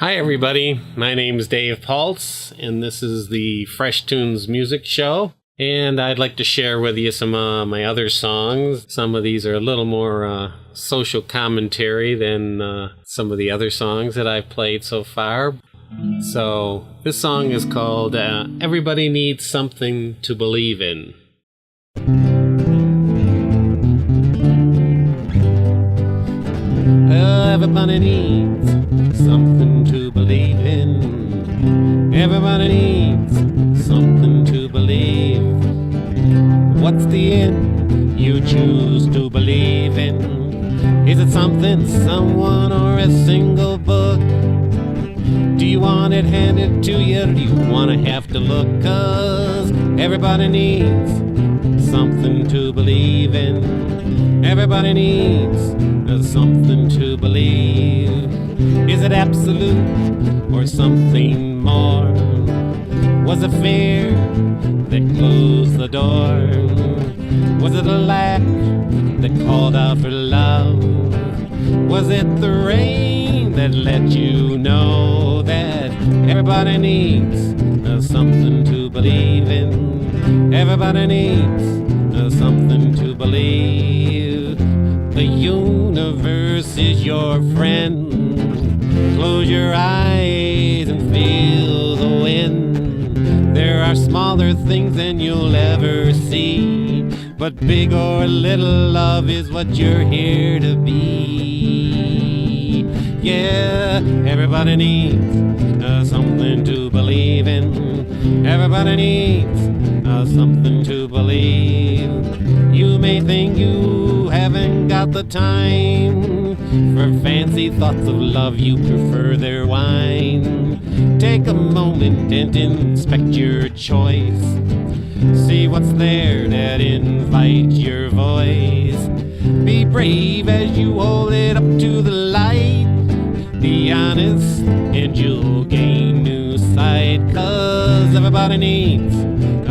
Hi everybody, my name is Dave Pulse, and this is the Fresh Toones Music Show. And I'd like to share with you some of my other songs. Some of these are a little more social commentary than some of the other songs that I've played so far. So this song is called Everybody Needs Something to Believe In. Everybody needs something to believe in. Everybody needs something to believe. What's the end you choose to believe in? Is it something, someone, or a single book? Do you want it handed to you, or do you want to have to look? 'Cause everybody needs something to believe in. Everybody needs something to believe. Is it absolute or something more? Was it fear that closed the door? Was it a lack that called out for love? Was it the rain that let you know that everybody needs something to believe in? Everybody needs something to believe. The universe is your friend. Close your eyes and feel the wind. There are smaller things than you'll ever see, but big or little, love is what you're here to be. Yeah, everybody needs something to believe in. Everybody needs something to believe. You may think you haven't got the time for fancy thoughts of love, you prefer their wine. Take a moment and inspect your choice. See what's there that invites your voice. Be brave as you hold it up to the light. Be honest and you'll gain new sight. 'Cause everybody needs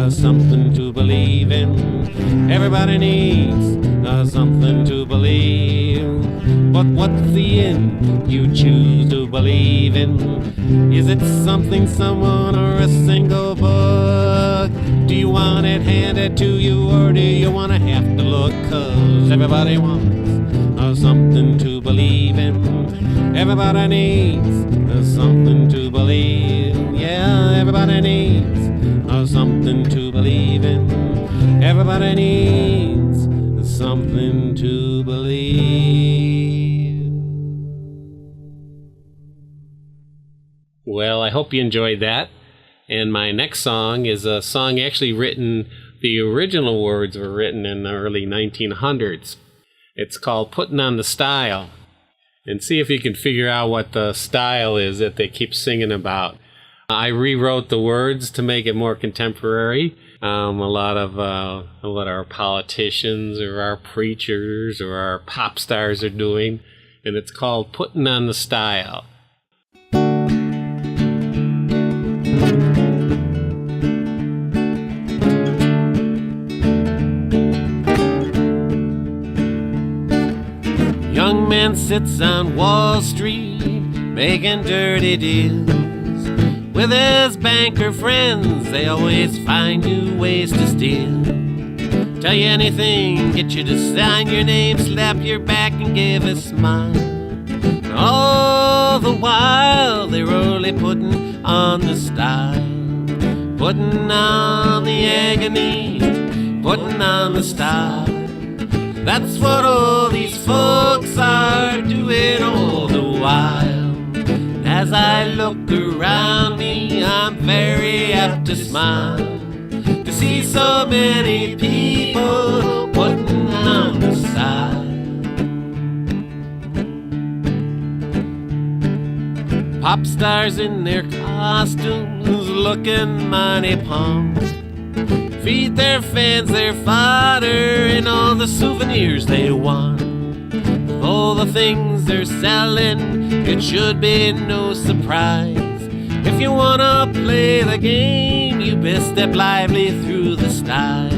something to believe in. Everybody needs something to believe. But what's the end you choose to believe in? Is it something, someone, or a single book? Do you want it handed to you, or do you want to have to look? 'Cause everybody wants something to believe in. Everybody needs something to believe. Yeah, everybody needs something to believe in. Everybody needs something to believe. Well, I hope you enjoyed that. And my next song is a song actually written, the original words were written in the early 1900s. It's called Putting on the Style. And see if you can figure out what the style is that they keep singing about. I rewrote the words to make it more contemporary. A lot of what our politicians or our preachers or our pop stars are doing. And it's called Putting on the Style. Young man sits on Wall Street making dirty deals. With his banker friends, they always find new ways to steal. Tell you anything, get you to sign your name, slap your back and give a smile. And all the while, they're only putting on the style. Putting on the agony, putting on the style. That's what all these folks are doing all the while. As I look around me, I'm very apt to smile to see so many people putting on the style. Pop stars in their costumes looking mighty pumped. Feed their fans their fodder and all the souvenirs they want. All the things they're selling, it should be no surprise. If you wanna play the game, you best step lively through the style.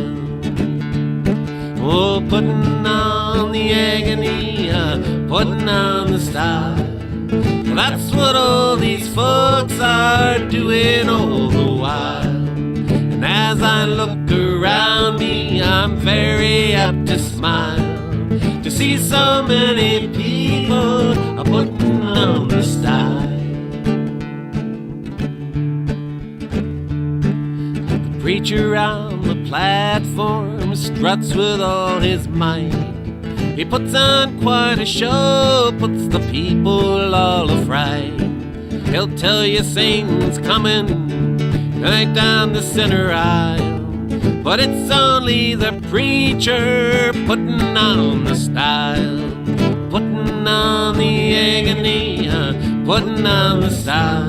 Oh, putting on the agony, putting on the style. That's what all these folks are doing all the while. And as I look around me, I'm very apt to smile to see so many people putting on the style. The preacher on the platform struts with all his might. He puts on quite a show, puts the people all afright. He'll tell you Satan's coming right down the center aisle, but it's only the preacher putting on the style, putting on the agony, putting on the style.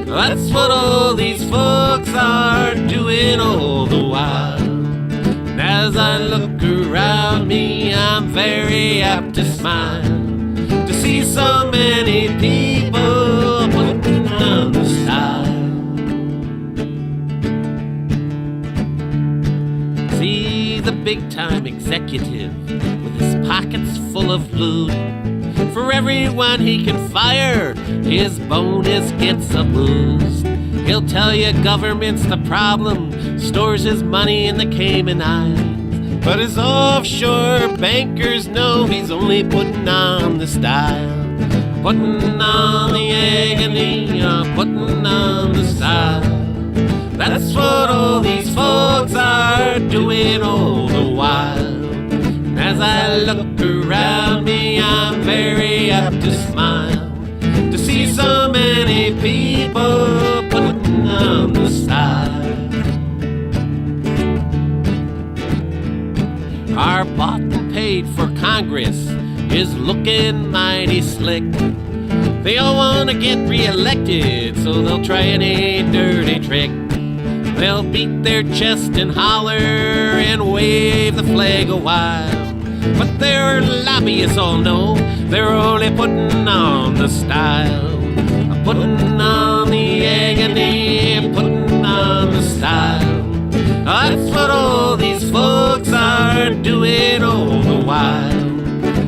That's what all these folks are doing all the while. And as I look around me, I'm very apt to smile to see so many people putting on the style. See the big-time executive with his pockets full of loot. For everyone he can fire, his bonus gets a boost. He'll tell you government's the problem, stores his money in the Cayman Islands, but his offshore bankers know he's only putting on the style, putting on the agony, putting on the style. That's what all these folks are doing all the while. And as I look around me, I'm very apt to smile to see so many people putting on the style. Our bought and paid for Congress is looking mighty slick. They all want to get re-elected, so they'll try any dirty trick. They'll beat their chest and holler and wave the flag a while. But their lobbyists all know they're only putting on the style, putting on the agony, putting on the style. That's what all these folks are doing all the while.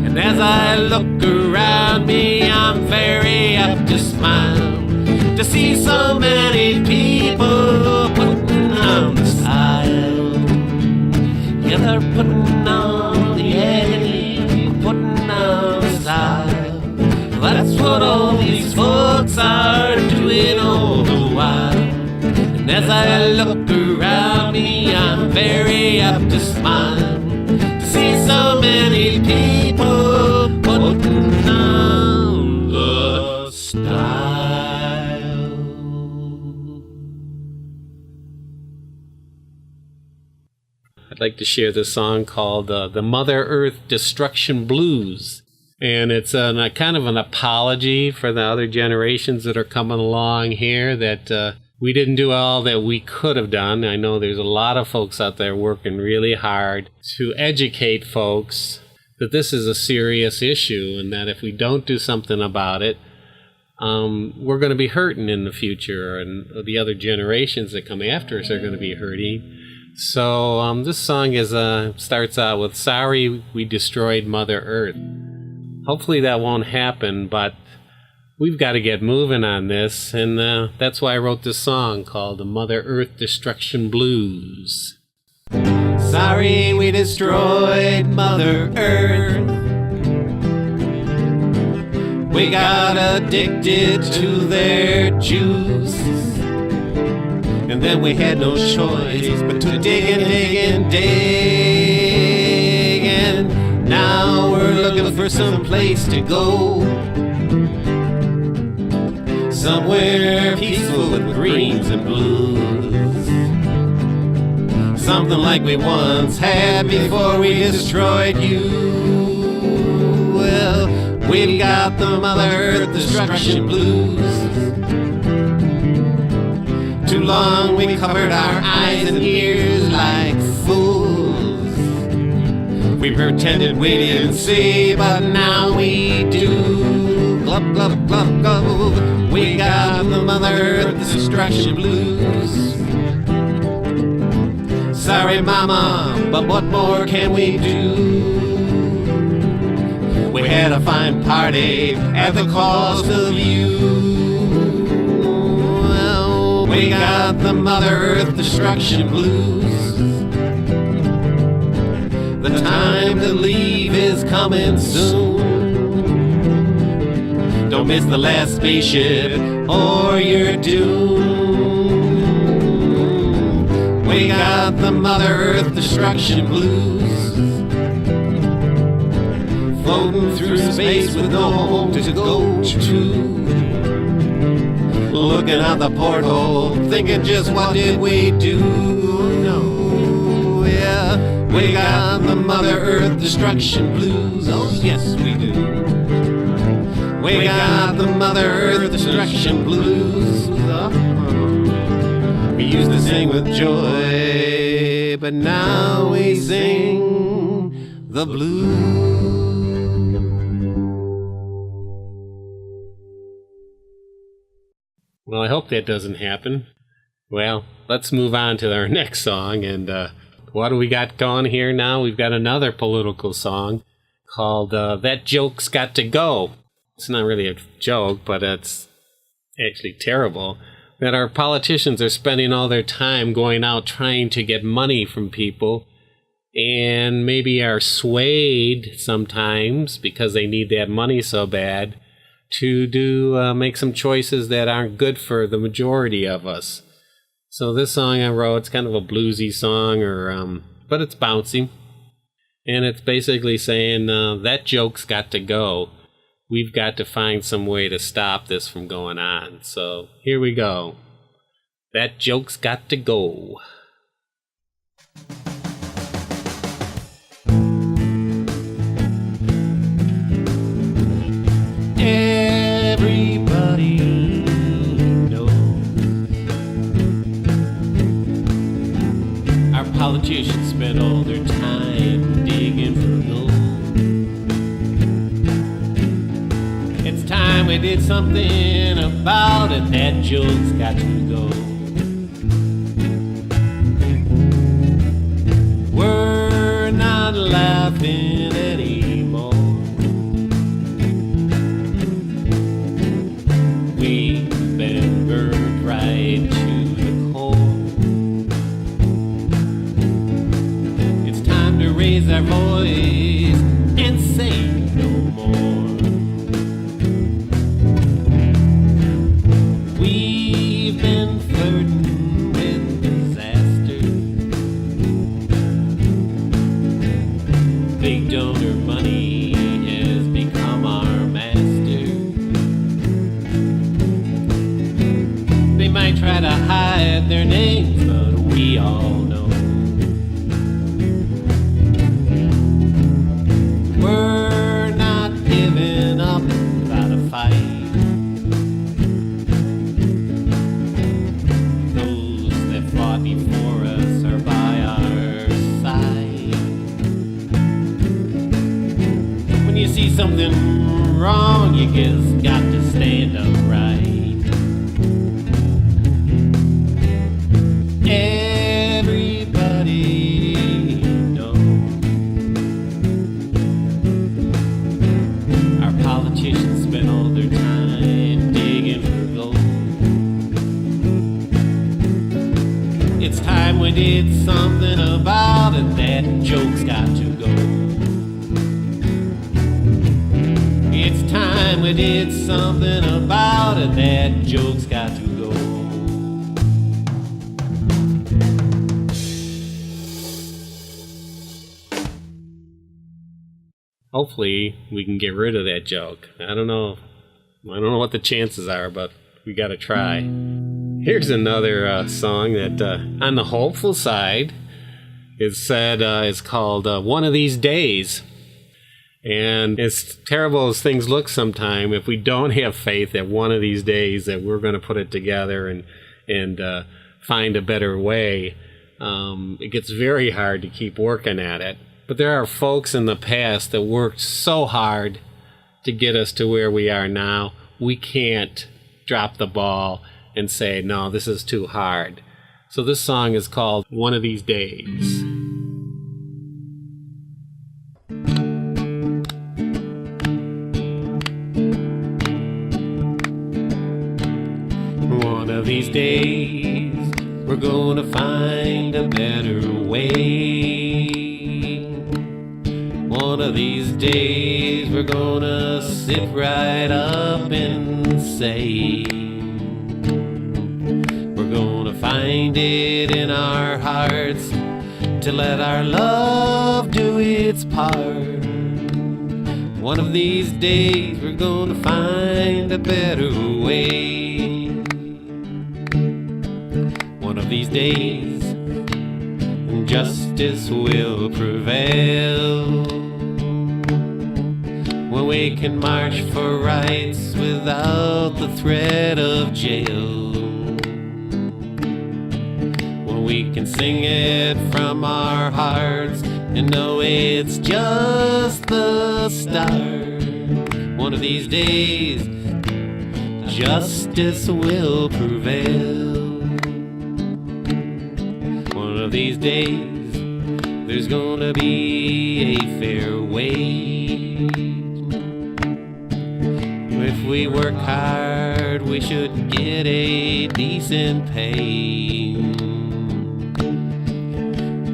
And as I look around me, I'm very apt to smile to see so many people putting on the style. Yeah, they're putting on the agony, putting on the style. That's what all these folks are doing all the while. And as I look around me, I'm very apt to smile to see so many people putting on the style. I'd like to share this song called The Mother Earth Destruction Blues. And it's a kind of an apology for the other generations that are coming along here that we didn't do all that we could have done. I know there's a lot of folks out there working really hard to educate folks that this is a serious issue and that if we don't do something about it, we're going to be hurting in the future, and the other generations that come after us are going to be hurting. So this song starts out with, "Sorry we destroyed Mother Earth." Hopefully that won't happen, but we've got to get moving on this, and that's why I wrote this song called The Mother Earth Destruction Blues. Sorry we destroyed Mother Earth. We got addicted to their juice, and then we had no choice but to dig and dig and dig, and now we're looking for some place to go, somewhere peaceful with greens and blues, something like we once had before we destroyed you. Well, we've got the Mother Earth Destruction Blues. Too long we covered our eyes and ears like fools. We pretended we didn't see, but now we do. Glub, glub, glub, glub. We got the Mother Earth Destruction Blues. Sorry, Mama, but what more can we do? We had a fine party at the cost of you. Well, we got the Mother Earth destruction blues. The time to leave is coming soon. Don't miss the last spaceship or you're doomed. We got the Mother Earth destruction blues. Floating through space with no home to go to. Looking out the porthole, thinking just what did we do? No, yeah, we got the Mother Earth destruction blues. Oh yes we do. We got the Mother Earth destruction blues. We used to sing with joy, but now we sing the blues. Well, I hope that doesn't happen. Well, let's move on to our next song. And what do we got going here now? We've got another political song called That Joke's Got to Go. It's not really a joke, but it's actually terrible that our politicians are spending all their time going out trying to get money from people and maybe are swayed sometimes because they need that money so bad to make some choices that aren't good for the majority of us. So this song I wrote, it's kind of a bluesy song, but it's bouncy. And it's basically saying, that joke's got to go. We've got to find some way to stop this from going on. So here we go. That joke's got to go. Everybody knows our politicians spend all their time digging for gold. It's time we did something about it. That joke's got to go. We're not laughing anymore. We've been burned right to the core. It's time to raise our voice and say no more. We've been flirting with disaster. Big donor money has become our master. They might try to hide their names, but we all know. We're not giving up without a fight. Those that fought before us are by our side. When you see something wrong, you just got to stand upright. Everybody knows our politicians spend all their time digging for gold. It's time we did something about it. That joke's got to go. It's time we did something about it. That joke's got to go. Hopefully we can get rid of that joke. I don't know what the chances are, but we gotta try. Here's another song that on the hopeful side is said is called One of These Days. And as terrible as things look sometime, if we don't have faith that one of these days that we're going to put it together and find a better way, it gets very hard to keep working at it. But there are folks in the past that worked so hard to get us to where we are now. We can't drop the ball and say, no, this is too hard. So this song is called One of These Days. One of these days, we're gonna find a better way. One of these days, we're gonna sit right up and say, we're gonna find it in our hearts to let our love do its part. One of these days, we're gonna find a better way. One of these days, justice will prevail. When we can march for rights without the threat of jail. When we can sing it from our hearts and know it's just the start. One of these days, justice will prevail. One of these days, there's gonna be a fair wage. If we work hard, we should get a decent pay.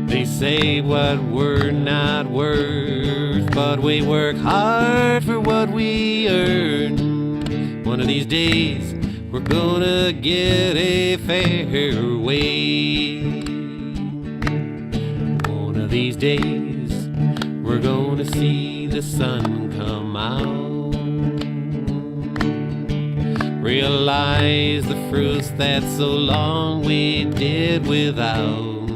They say what we're not worth, but we work hard for what we earn. One of these days, we're gonna get a fair wage. One of these days, we're gonna see the sun come out. Realize the fruits that so long we did without.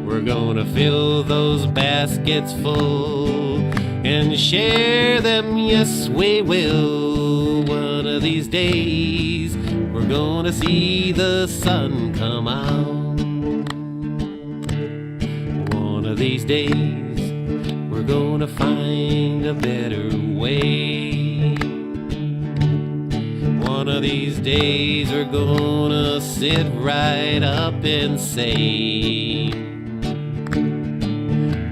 We're gonna fill those baskets full and share them, yes we will. One of these days, we're gonna see the sun come out. One of these days, we're gonna find a better way. One of these days, we're gonna sit right up and say,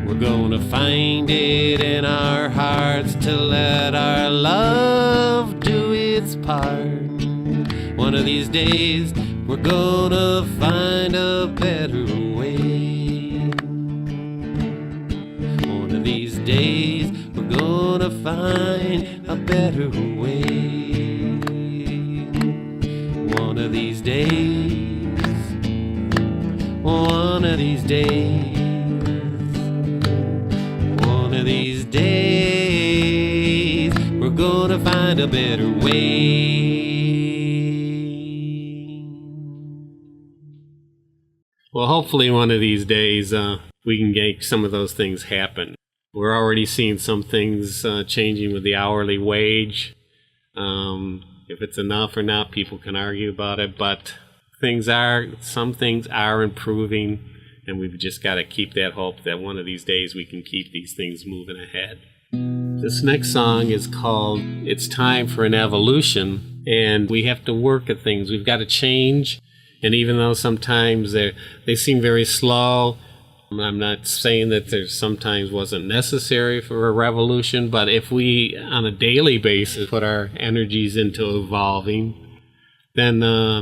we're gonna find it in our hearts to let our love do its part. One of these days, we're gonna find a better way. One of these days, we're gonna find a better way. One of these days, one of these days, one of these days, we're gonna find a better way. Well, hopefully one of these days we can make some of those things happen. We're already seeing some things changing with the hourly wage. If it's enough or not, people can argue about it, but some things are improving, and we've just got to keep that hope that one of these days we can keep these things moving ahead. This next song is called It's Time for an Evolution, and we have to work at things. We've got to change, and even though sometimes they seem very slow, I'm not saying that there sometimes wasn't necessary for a revolution, but if we, on a daily basis, put our energies into evolving, then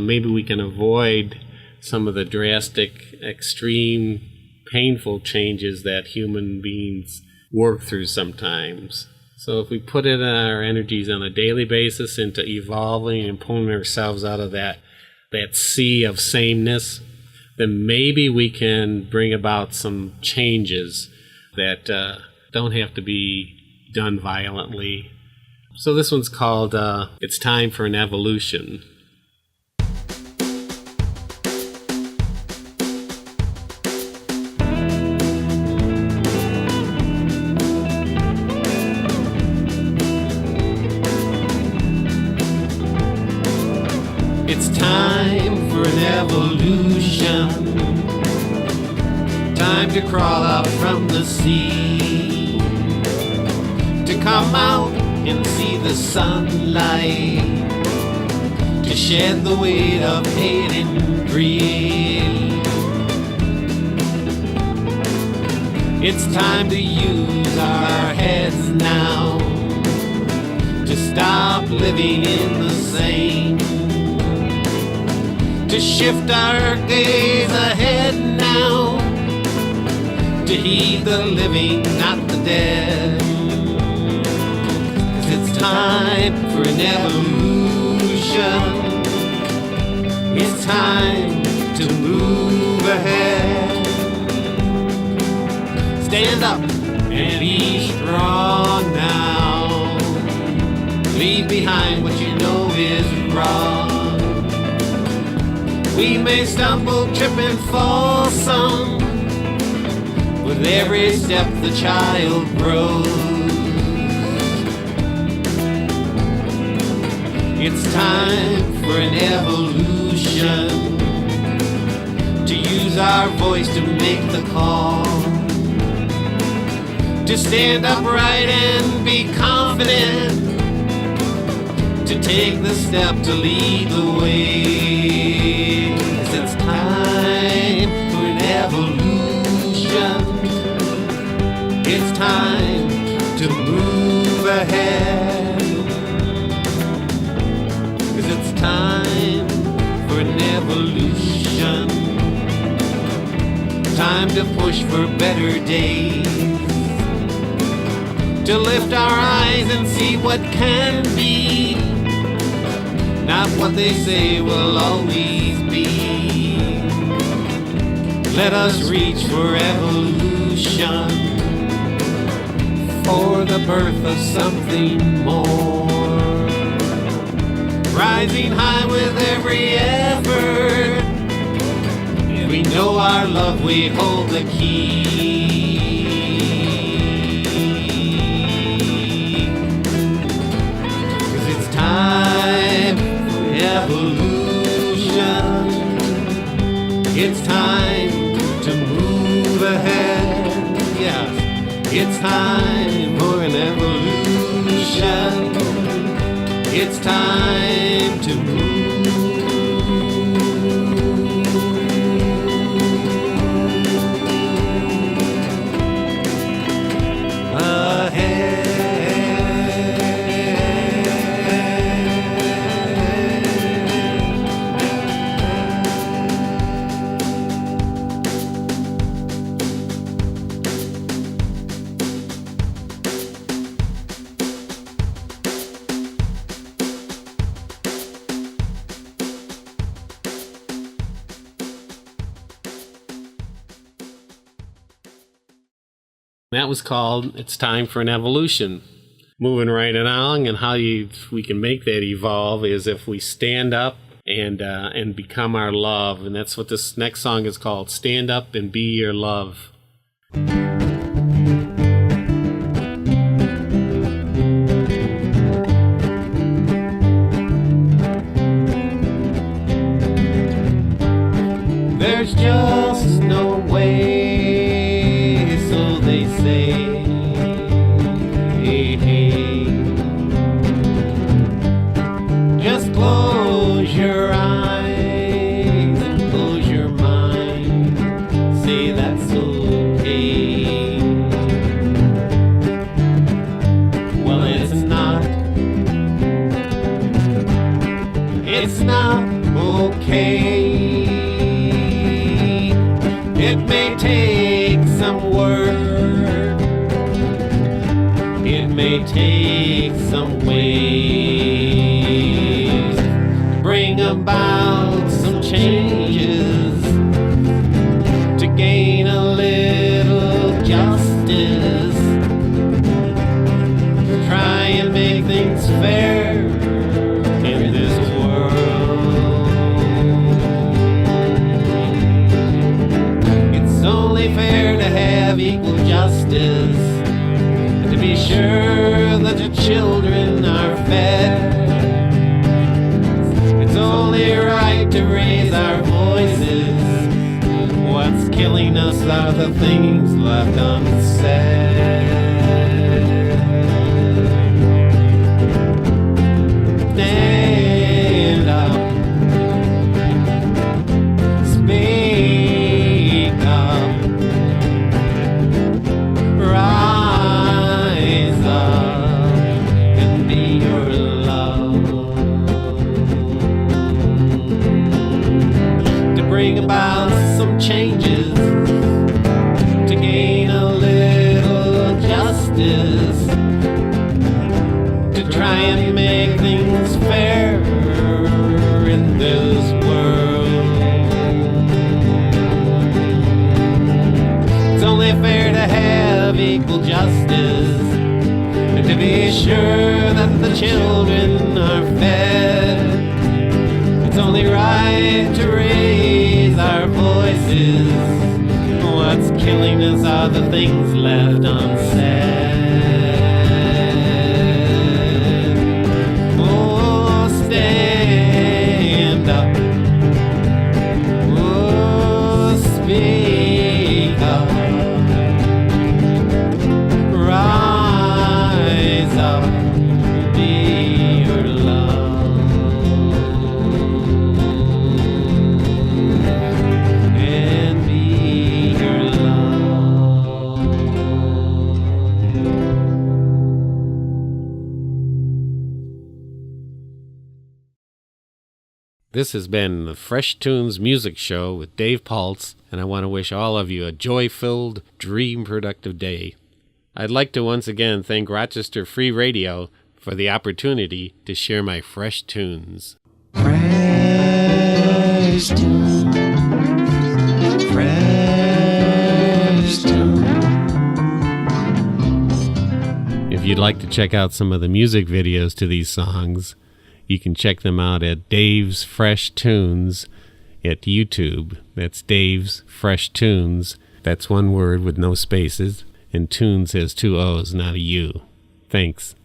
maybe we can avoid some of the drastic, extreme, painful changes that human beings work through sometimes. So if we put it our energies on a daily basis into evolving and pulling ourselves out of that sea of sameness, then maybe we can bring about some changes that don't have to be done violently. So this one's called It's Time for an Evolution. It's time for an evolution. Time to crawl out from the sea, to come out and see the sunlight, to shed the weight of hate and greed. It's time to use our heads now, to stop living in the same, to shift our gaze ahead now, to heed the living, not the dead. 'Cause it's time for an evolution. It's time to move ahead. Stand up and be strong now. Leave behind what you know is wrong. We may stumble, trip and fall some. With every step the child grows. It's time for an evolution, to use our voice to make the call, to stand upright and be confident, to take the step to lead the way. 'Cause it's time for an evolution. It's time to move ahead. 'Cause it's time for an evolution. Time to push for better days, to lift our eyes and see what can be, not what they say will always be. Let us reach for evolution, for the birth of something more. Rising high with every effort, we know our love, we hold the key. 'Cause it's time for evolution. It's time to move ahead. Yeah, it's time for an evolution. It's time to move ahead. That was called It's Time for an Evolution. Moving right along, and how we can make that evolve is if we stand up and become our love. And that's what this next song is called, Stand Up and Be Your Love. There's just no way, so they say. Just close your eyes and close your mind. Say that's okay. Well, it's not. It's not okay. It may take some work. It may take some ways to bring about some changes, to gain a little justice, try and make things fair in this world. It's only fair to have equal justice, and to be sure that the children are fed. It's only right to raise our voices. What's killing us are the things left unsaid. Stand up, speak up, rise up and be your in this world. It's only fair to have equal justice, and to be sure that the children are fed. It's only right to raise our voices. What's killing us are the things left unsaid. Oh, stand up. Oh, speak up. Rise up. Be your love. And be your love. This has been the Fresh Toones Music Show with Dave Paltz, and I want to wish all of you a joy-filled, dream-productive day. I'd like to once again thank Rochester Free Radio for the opportunity to share my fresh tunes. Fresh Toones. Fresh Toones. If you'd like to check out some of the music videos to these songs, you can check them out at Dave's Fresh Tunes at YouTube. That's Dave's Fresh Tunes. That's one word with no spaces, and Tunes has two O's, not a U. Thanks.